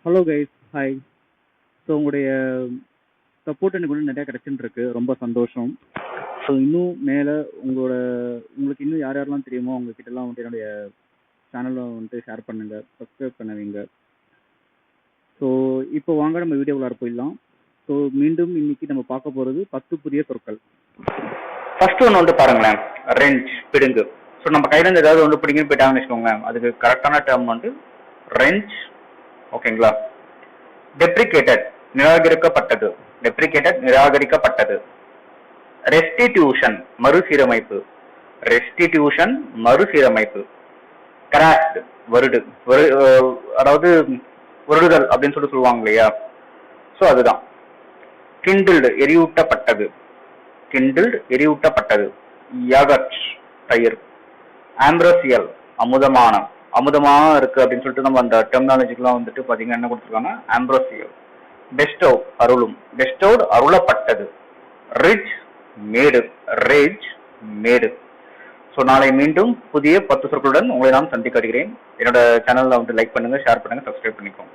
Hello guys, hi. So உங்களுடைய support எனக்கு வந்து நிறையா கிடைச்சுன்னு இருக்கு. ரொம்ப சந்தோஷம். ஸோ இன்னும் மேலே உங்களுக்கு இன்னும் யார் யாரெல்லாம் தெரியுமோ அவங்க கிட்டலாம் வந்துட்டு என்னுடைய சேனலை வந்துட்டு ஷேர் பண்ணுங்கள், சப்ஸ்கிரைப் பண்ண வைங்க. ஸோ இப்போ வாங்க நம்ம வீடியோக்குள்ளார போயிடலாம். ஸோ மீண்டும் இன்னைக்கு நம்ம பார்க்க போகிறது 10 புதிய சொற்கள். ஃபர்ஸ்ட் ஒன்று வந்து பாருங்களேன், ரெஞ்ச், பிடுங்கு. ஸோ நம்ம கையில இருந்து ஏதாவது வந்து பிடிங்கன்னு போயிட்டாங்கன்னு வச்சுக்கோங்களேன், அதுக்கு கரெக்டான டேர்ம் வந்து ரெஞ்ச். ஓகேங்களா? டெப்ரிகேட்டட், நிராகரிக்கப்பட்டது. டெப்ரிகேட்டட், நிராகரிக்கப்பட்டது. ரெஸ்டிடியூஷன், மறுசீரமைப்பு. ரெஸ்டிடியூஷன், மறுசீரமைப்பு. கிராஷ்டு, வருடு, அதாவது வருடுதல் அப்படின்னு சொல்லுவாங்க இல்லையா? ஸோ அதுதான். கிண்டில்டு, எரியூட்டப்பட்டது. கிண்டில்டு, எரியூட்டப்பட்டது. யகட், தயிர். ஆம்ப்ரோசியல், அமுதமான, அமுதமா இருக்கு அப்படின்னு சொல்லிட்டு நம்ம அந்த டெர்மினாலஜிக்கெல்லாம் வந்துட்டு பாத்தீங்கன்னா என்ன கொடுத்துருக்காங்க? ஆம்ப்ரோசியல். பெஸ்டோ, அருளும். பெஸ்டோட், அருளப்பட்டது. ரிச், மேடு. ரிச், மேடு. ஸோ நாளை மீண்டும் புதிய 10 சொற்களுடன் உங்களை நான் சந்திக்க வருகிறேன். என்னோட சேனல்ல வந்து லைக் பண்ணுங்க, ஷேர் பண்ணுங்க, சப்ஸ்கிரைப் பண்ணிக்கோங்க.